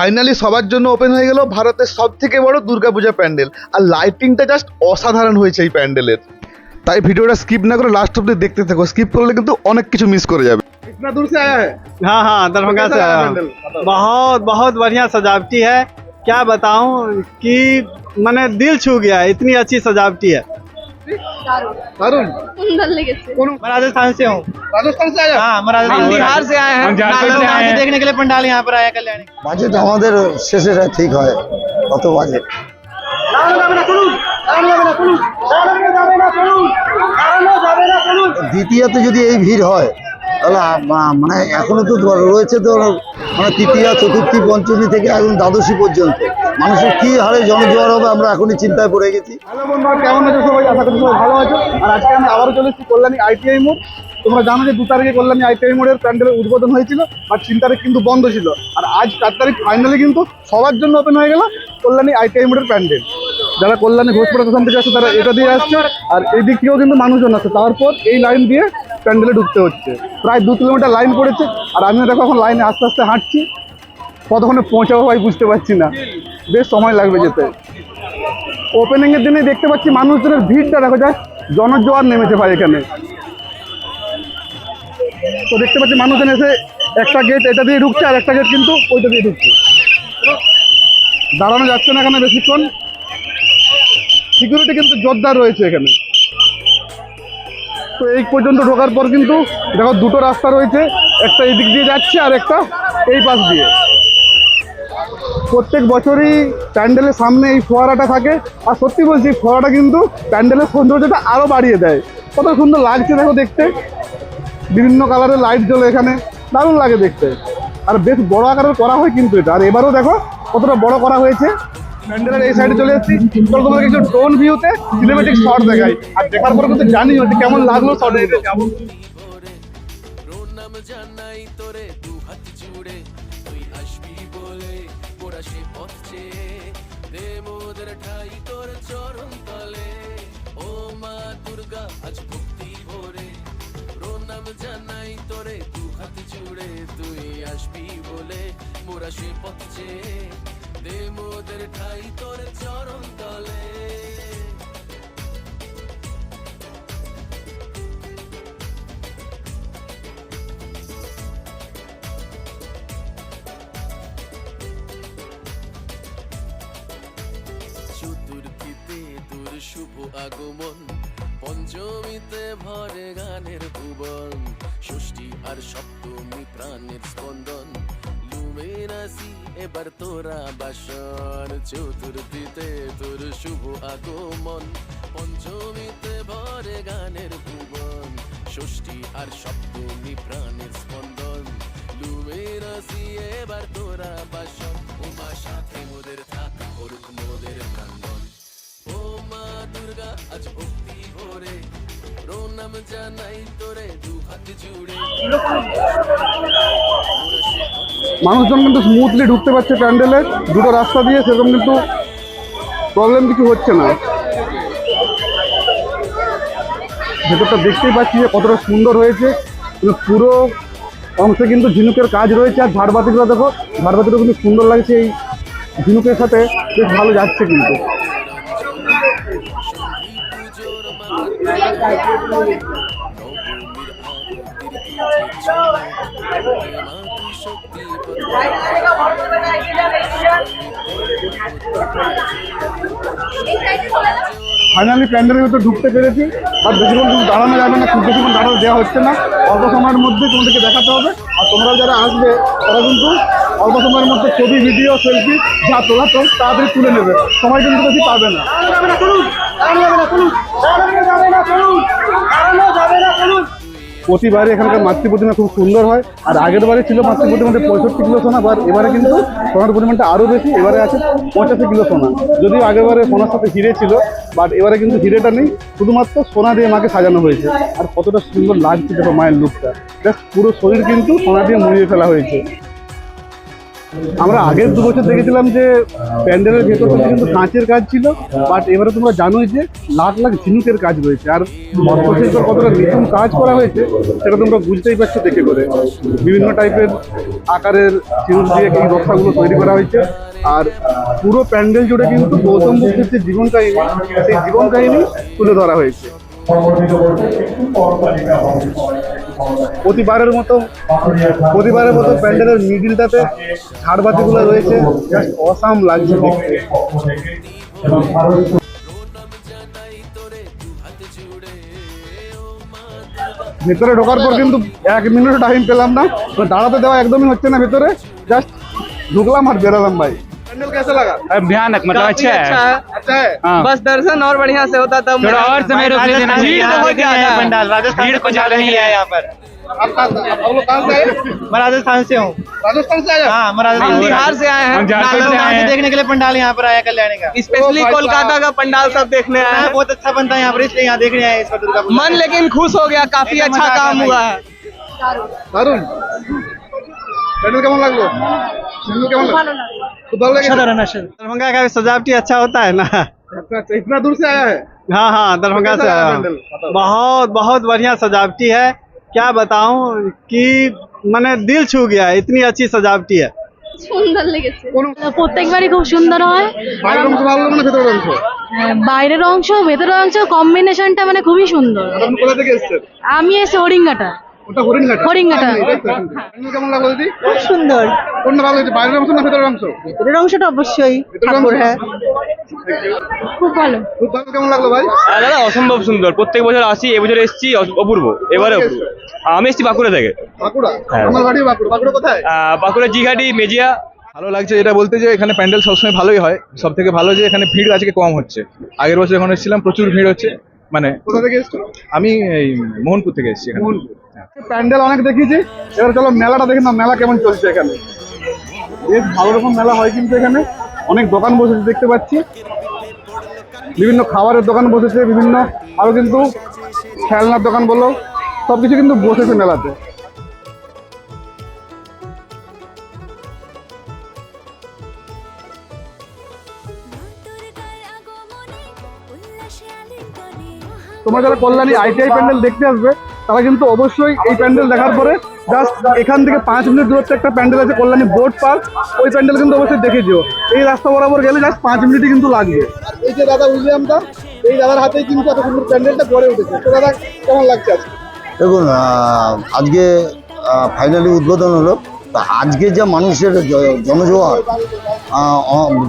Finally সবার জন্য open হয়ে গেল ভারতের সবথেকে বড় দুর্গাপূজা প্যান্ডেল। আর লাইটিংটা জাস্ট অসাধারণ হয়েছে এই প্যান্ডেলের। তাই ভিডিওটা স্কিপ না করে লাস্ট অব্দি দেখতে থাকো, স্কিপ করলে কিন্তু অনেক কিছু মিস করে যাবে। इतना दूर से आया है? हाँ हाँ, दरभंगा से आया हूँ। बहुत बहुत बढ़िया सजावटी है, क्या बताऊं कि मैंने दिल छू गया, इतनी अच्छी सजावटी है। दारुण सुंदर लगे थे। मैं राजस्थान से हूँ। राजस्थान से आया? हाँ, मैं राजस्थान बिहार से आए हैं, देखने के लिए पंडाल यहाँ पर आया कल्याणी। বাজেট আমাদের শেষে ঠিক হয় কত বাজেট। দ্বিতীয়তে যদি এই ভিড় হয় তাহলে মানে এখনো তো রয়েছে তো মানে তৃতীয়া চতুর্থী পঞ্চমী থেকে একদম দ্বাদশী পর্যন্ত মানুষের কি হারে জনজোয়ার হবে আমরা এখনই চিন্তায় পড়ে গেছি। হ্যালো বন্ধুরা, কেমন আছো সবাই? আশা করি সবাই ভালো আছো। আর আজকে আমি আবারও চলে এসেছি কল্যাণী ITI মোড়। তোমরা জানো যে 2 তারিখে কল্যাণী ITI মোড়ের প্যান্ডেলের উদ্বোধন হয়েছিল, আর 3 তারিখ কিন্তু বন্ধ ছিল। আর আজ 4 তারিখ ফাইনালি কিন্তু সবার জন্য ওপেন হয়ে গেল কল্যাণী ITI মোড়ের প্যান্ডেল। যারা কল্যাণী ঘোষপাড়া স্টেশন থেকে আসছে তারা এটা দিয়ে আসছে, আর এই দিক থেকেও কিন্তু মানুষজন আসছে। তারপর এই লাইন দিয়ে প্যান্ডেলে ঢুকতে হচ্ছে। প্রায় 2 কিলোমিটার লাইন পড়েছে, আর আমিও দেখো এখন লাইনে আস্তে আস্তে হাঁটছি। কতক্ষণে পৌঁছাবো ভাই বুঝতে পারছি না, বেশ সময় লাগবে যেতে। ওপেনিংয়ের দিনে দেখতে পাচ্ছি মানুষজনের ভিড়টা দেখো যায়, জনজোয়ার নেমেছে ভাই এখানে। তো দেখতে পাচ্ছি মানুষজন এসে একটা গেট এটা দিয়ে ঢুকছে, আর একটা গেট কিন্তু ওইটা দিয়ে ঢুকছে। দাঁড়ানো যাচ্ছে না এখানে বেশিক্ষণ, সিকিউরিটি কিন্তু জোরদার রয়েছে এখানে। তো এই পর্যন্ত ঢোকার পর কিন্তু দেখো 2টো রাস্তা রয়েছে, একটা এই দিক দিয়ে যাচ্ছে আর একটা এই পাশ দিয়ে। প্রত্যেক বছরই প্যান্ডেলের সামনে এই ফোয়ারাটা থাকে, আর সত্যি বলছি ফোয়ারাটা কিন্তু প্যান্ডেলের সৌন্দর্যটা আরও বাড়িয়ে দেয়। কত সুন্দর লাগছে দেখো দেখতে, বিভিন্ন কালারের লাইট জ্বলে এখানে, দারুণ লাগে দেখতে। আর বেশ বড় আকারের করা হয় কিন্তু এটা। আর এবারও দেখো কতটা বড় করা হয়েছে। প্যান্ডেলের এই সাইডে চলে এসেছি, তোমাদের কিছু ড্রোন ভিউতে সিনেমেটিক শট দেখাই। আর দেখার পরে কিন্তু জানি যে কেমন লাগলো শট দিতে। চতুর্থীতে তোর শুভ আগমন, পঞ্চমীতে ভরে গানের ভুবন, ষষ্ঠী আর সপ্তমী প্রাণের স্পন্দন, লুমেরাসি এবার তোরা বাসন। চতুর্থীতে তোর শুভ আগমন, পঞ্চমীতে ভরে গানের ভুবন, ষষ্ঠী আর সপ্তমী প্রাণের স্পন্দন, লুমেরাসি এবার তোরা বাসন। উমা সাথে মোদের থাকা করুক মোদের প্রাঙ্গণ, ও মা দুর্গা আজ ভক্তি ভরে প্রণাম জানাই তোরে দু হাত জুড়ে। মানুষজন কিন্তু স্মুথলি ঢুকতে পারছে প্যান্ডেলে, 2টো রাস্তা দিয়ে, সেরকম কিন্তু প্রবলেম কিছু হচ্ছে না। ভেতরটা দেখতেই পাচ্ছি যে কতটা সুন্দর হয়েছে। পুরো অংশে কিন্তু ঝিনুকের কাজ রয়েছে। আর ঝাড়বাতিগুলো দেখো, ঝাড়বাতিটা কিন্তু সুন্দর লাগছে, এই ঝিনুকের সাথে বেশ ভালো যাচ্ছে কিন্তু। ফাইনালি প্যান্ডেলের ভিতরে ঢুকতে পেরেছি। আর বেশিক্ষণ কিন্তু দাঁড়ানো যাবে না, খুব বেশিক্ষণ দাঁড়ানো দেওয়া হচ্ছে না। অল্প সময়ের মধ্যে তোমাদেরকে দেখাতে হবে। আর তোমরা যারা আসবে তারা কিন্তু অল্প সময়ের মধ্যে ছবি, ভিডিও, সেলফি যা তোলা তো তাড়াতাড়ি তুলে নেবে, সময় কিন্তু বেশি পাবে না। প্রতিবারে এখানকার মাতৃ প্রতিমা খুব সুন্দর হয়। আর আগের বারে ছিল মাতৃ প্রতিমাতে 65 কিলো সোনা, আর এবারে কিন্তু সোনার পরিমাণটা আরও বেশি, এবারে আছে 85 কিলো সোনা। যদিও আগের বারে সোনার সাথে হিরে ছিল, বাট এবারে কিন্তু হিরেটা নেই, শুধুমাত্র সোনা দিয়ে মাকে সাজানো হয়েছে। আর কতটা সুন্দর লাগছে দেখো মায়ের লুকটা, জাস্ট পুরো শরীর কিন্তু সোনা দিয়ে মুড়িয়ে ফেলা হয়েছে। আমরা আগের 2 বছর দেখেছিলাম যে প্যান্ডেলের ভেতরটা কিন্তু কাঁচের কাজ ছিল, বাট এবারে তোমরা জানোই যে লাখ লাখ ঝিনুকের কাজ রয়েছে। আর হস্তশিল্পের কতটা নিপুণ কাজ করা হয়েছে সেটা তোমরা বুঝতেই পারছো দেখে করে। বিভিন্ন টাইপের আকারের ঝিনুক দিয়ে এই নকশাগুলো তৈরি করা হয়েছে। আর পুরো প্যান্ডেল জুড়ে কিন্তু গৌতম বুদ্ধের যে জীবন কাহিনী, সেই জীবন কাহিনী তুলে ধরা হয়েছে। প্রতিবারের মতো প্যান্ডেলের মিডিলটাতে ঝাড়বাতিগুলো রয়েছে, জাস্ট অসাম লাগছে দেখতে। ভেতরে ঢোকার পর কিন্তু 1 মিনিট টাইম পেলাম না, তো দাঁড়াতে দেওয়া একদমই হচ্ছে না ভেতরে। জাস্ট ঢুকলাম আর বেরোলাম। भाई पैंडल कैसा लगा? भयानक मतलब अच्छा है। अच्छा है। हाँ। बस दर्शन और बढ़िया से होता तब थोड़ा और समय रुक लेना चाहिए। भीड़ बहुत ज्यादा है। पंडाल भीड़ कुछ ज्यादा ही है यहाँ पर। आप लोग कहाँ से आए? मैं राजस्थान से हूँ। राजस्थान से आए? हाँ मैं हम बिहार से आए हैं, हम झारखंड से आए हैं। देखने के लिए पंडाल यहाँ पर आया कल्याणी का। स्पेशली कोलकाता का पंडाल सब देखने आए हैं। बहुत अच्छा बनता है यहाँ पर, इसलिए यहाँ देखने आए इस पर दुर्गा पूजा। मन लेकिन खुश हो गया, काफी अच्छा काम हुआ है। दारुण। पैंडल केमन लागलो? पैंडल केमन लागलो? खूब भालो लगे? दरभंगा का भी सजावटी अच्छा होता है ना। अच्छा अच्छा, इतना दूर से आया है? हाँ हाँ, दरभंगा से कैसा लगा आया हूँ। पैंडल? बताओ। बहुत बहुत बढ़िया सजावटी है, क्या बताऊं कि मैंने दिल छू गया, इतनी अच्छी सजावटी है। সুন্দর লেগেছে। কোন- প্রত্যেকবারই খুব সুন্দর হয়। বাইরের অংশ ভালো লাগলো না ভেতরের অংশ? বাইরের অংশ ভেতরের অংশ কম্বিনেশনটা মানে খুবই সুন্দর। আর আপনি কোথা থেকে এসেছেন? আমি এসে হরিঙ্গাটা। ওটা হরিণঘাট। হরিণঘাটা। প্যান্ডেল কেমন লাগলো দিদি? খুব সুন্দর। কোনটা ভালো হয়েছে, বাইরের অংশ না ভেতরের অংশ? ভেতরের অংশটা অবশ্যই ভেতরের ঠাকুর, অংশ? হ্যাঁ। খুব ভালো। খুব ভালো। কেমন লাগলো ভাই? দাদা অসম্ভব সুন্দর, প্রত্যেক বছর আসি, এবছর এসেছি অপূর্ব, এবারে অপূর্ব। আমি এসেছি বাঁকুড়া থেকে। বাঁকুড়া? হ্যাঁ। আমার বাড়ি বাঁকুড়া। বাঁকুড়া কোথায়? বাঁকুড়া জিঘাটি মেজিয়া। ভালো লাগছে এটা বলতে যে এখানে প্যান্ডেল সবসময় ভালোই হয়। সব থেকে ভালো যে এখানে ভিড় আজকে কম হচ্ছে। আগের বছর যখন এসেছিলাম প্রচুর ভিড় হচ্ছে। মানে কোথা থেকে এসেছো? আমি এই মোহনপুর থেকে এসেছি এখানে। প্যান্ডেল অনেক দেখিয়েছি, এবার চলো মেলাটা দেখে না, মেলা কেমন চলছে এখানে। বেশ ভালো রকম মেলা হয় কিন্তু এখানে। অনেক দোকান বসেছে দেখতে পাচ্ছি, বিভিন্ন খাবারের দোকান বসেছে, বিভিন্ন আরো কিন্তু খেলনার দোকান বলো, সবকিছু কিন্তু বসেছে মেলাতে। তোমরা যারা কল্যাণী আইটিআই প্যান্ডেল দেখতে আসবে তারা কিন্তু অবশ্যই এই প্যান্ডেল দেখার পরে জাস্ট এখান থেকে 5 মিনিট দূরত্বে একটা প্যান্ডেল আছে কল্যাণী বোট পার্ক, ওই প্যান্ডেল কিন্তু অবশ্যই দেখে যেও। এই রাস্তা বরাবর গেলে জাস্ট 5 মিনিটই কিন্তু লাগবে। এই যে দাদা উইলিয়ামদা, এই দাদার হাতেই কিন্তু এত সুন্দর প্যান্ডেলটা গড়ে উঠেছে। তো দাদা কেমন লাগছে আজকে? দেখুন আজকে ফাইনালি উদ্বোধন হলো। তা আজকে যা মানুষের জনজোয়ার,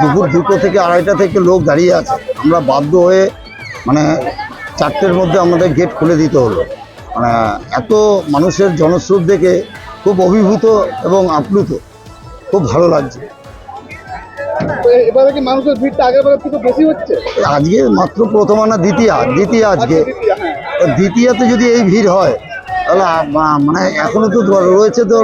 দুপুর 2টো থেকে 2:30 থেকে লোক দাঁড়িয়ে আছে। আমরা বাধ্য হয়ে মানে 4টের মধ্যে আমাদের গেট খুলে দিতে হলো। মানে এত মানুষের জনস্রোত দেখে খুব অভিভূত এবং আপ্লুত, খুব ভালো লাগছে। তো এবারে কি মানুষের ভিড়টা আগের বারের থেকে বেশি হচ্ছে? আজকে মাত্র প্রথম না দ্বিতীয় আজকে। দ্বিতীয়তে যদি এই ভিড় হয় তাহলে মানে এখনো তো রয়েছে তো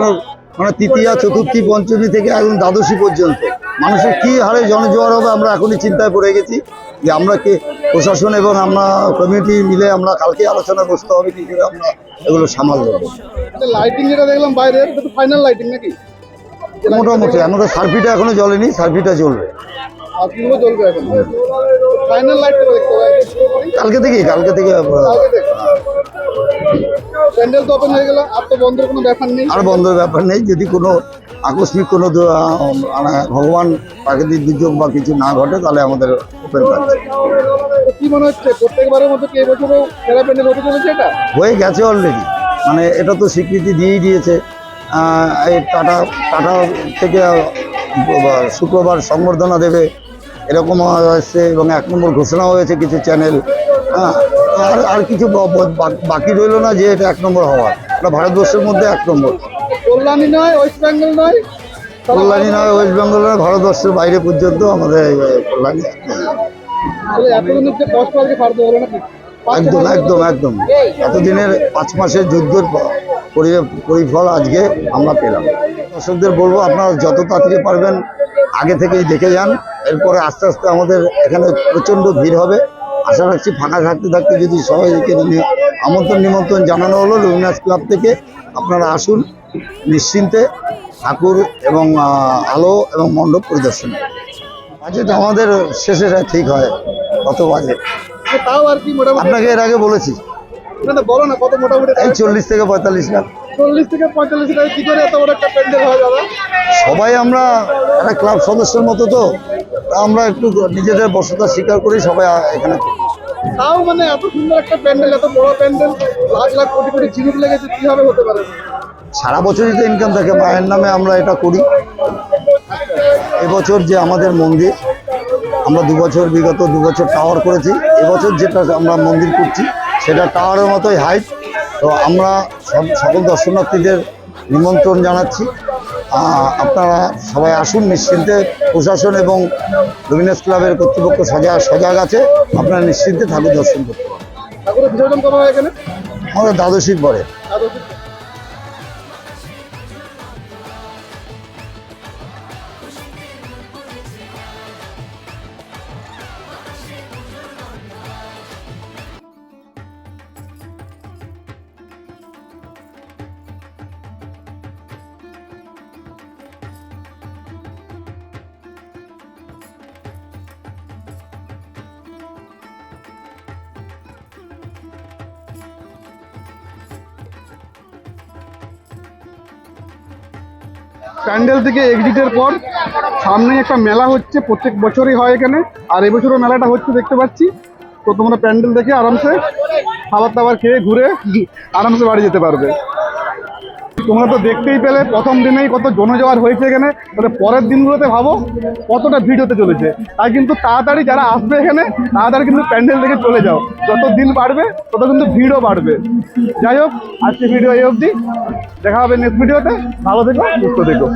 মানে তৃতীয়া, চতুর্থী, পঞ্চমী থেকে একদম দ্বাদশী পর্যন্ত মানুষের কি হারে জনজোয়ার হবে আমরা এখনই চিন্তায় পড়ে গেছি যে আমরা কি প্রশাসন এবং আমরা কমিউনিটি মিলে আমরা কালকে আলোচনা বসতে হবে কি করে আমরা এগুলো সামাল দেবো। লাইটিং যেটা দেখলাম বাইরে, এটা তো ফাইনাল লাইটিং নাকি? মোটামুটি আমাদের সার্ভিটা এখনো জ্বলেনি, সার্ভিটা জ্বলবে। আর কিগুলো জ্বলবে এখন? ফাইনাল লাইট করে দেখতে হবে। কালকে থেকে কালকে থেকে। প্যান্ডেল তো ওপেন হয়ে গেল, আর তো বন্ধের কোনো ব্যাপার নেই। আর বন্ধের ব্যাপার নেই, যদি কোনো আকস্মিক কোনো মানে ভগবান প্রাকৃতিক দুর্যোগ বা কিছু না ঘটে তাহলে আমাদের ওপেন থাকছে। তো কি মনে হচ্ছে প্রত্যেকবারের মতো কি এবছরও সেরা প্যান্ডেল হতে চলেছে এটা? হয়ে গেছে অলরেডি, মানে এটা তো স্বীকৃতি দিয়েই দিয়েছে। এই টাটা থেকে শুক্রবার সংবর্ধনা দেবে এরকম হয়েছে এবং 1 নম্বর ঘোষণা হয়েছে কিছু চ্যানেল। আর কিছু বাকি রইল না যে এটা 1 নম্বর হওয়ার। এটা ভারতবর্ষের মধ্যে 1 নম্বর। কল্যাণী নয়, ওয়েস্ট বেঙ্গল নয়, কল্যাণী নয়, ওয়েস্ট বেঙ্গল নয়, ভারতবর্ষের বাইরে পর্যন্ত আমাদের কল্যাণী। তাহলে এতদিনের যে কষ্ট আজকে পারতে হলো নাকি? একদম এতদিনের 5 মাসের যুদ্ধের পরিফল আজকে আমরা পেলাম। দর্শকদের বলবো আপনারা যত তাড়াতাড়ি পারবেন আগে থেকেই দেখে যান। এরপরে আস্তে আস্তে আমাদের এখানে প্রচণ্ড ভিড় হবে। আশা রাখছি ফাঁকা থাকতে যদি সবাইকে নিমন্ত্রণ জানানো হলো লুমিনাস ক্লাব থেকে, আপনারা আসুন নিশ্চিন্তে ঠাকুর এবং আলো এবং মণ্ডপ পরিদর্শন। বাজেট আমাদের শেষে ঠিক হয় কত বাজেট, তাও আর কি মোটামুটি আপনাকে এর আগে বলেছি, না বলো না কত মোটামুটি এই 40 থেকে 45 লাখ। 40 থেকে 45 টাকা কি করে এত বড় একটা প্যান্ডেল হয় দাদা? সবাই আমরা একটা ক্লাব সদস্যের মতো, তো তা আমরা একটু নিজেদের বসতা স্বীকার করি সবাই এখানে। তাও মানে এত সুন্দর একটা প্যান্ডেল, এত বড় প্যান্ডেল, লাখ লাখ কোটি কোটি ঝিনুক লেগেছে, কিভাবে হতে পারে? সারা বছরই তো ইনকাম থাকে, মায়ের নামে আমরা এটা করি। এবছর যে আমাদের মন্দির, আমরা বিগত 2 বছর টাওয়ার করেছি, এবছর যেটা আমরা মন্দির করছি সেটা টাওয়ারের মতোই হাইট। তো আমরা সকল দর্শনার্থীদের নিমন্ত্রণ জানাচ্ছি, আপনারা সবাই আসুন নিশ্চিন্তে। প্রশাসন এবং লুমিনাস ক্লাবের কর্তৃপক্ষ সজাগ আছে, আপনারা নিশ্চিন্তে ঠাকুর দর্শন করতে পারেন। ঠাকুরের বিসর্জন করা হয় এখানে আমাদের দ্বাদশীর পরে। প্যান্ডেল থেকে এক্সিটের পর সামনেই একটা মেলা হচ্ছে, প্রত্যেক বছরই হয় এখানে, আর এবছরও মেলাটা হচ্ছে দেখতে পাচ্ছি। তো তোমরা প্যান্ডেল দেখে আরামসে খাবার দাবার খেয়ে ঘুরে আরামসে বাড়ি যেতে পারবে। তোমরা তো দেখতেই পেলে প্রথম দিনেই কত জনজোয়ার হয়েছে এখানে, তাহলে পরের দিনগুলোতে ভাবো কতটা ভিড় হতে চলেছে। তাই কিন্তু তাড়াতাড়ি যারা আসবে এখানে তাড়াতাড়ি কিন্তু প্যান্ডেল দেখে চলে যাও, যত দিন বাড়বে তত কিন্তু ভিড়ও বাড়বে। যাই হোক, আজকে ভিডিও এই অবধি, দেখা হবে নেক্সট ভিডিওতে। ভালো থেকো, সুস্থ থেকো।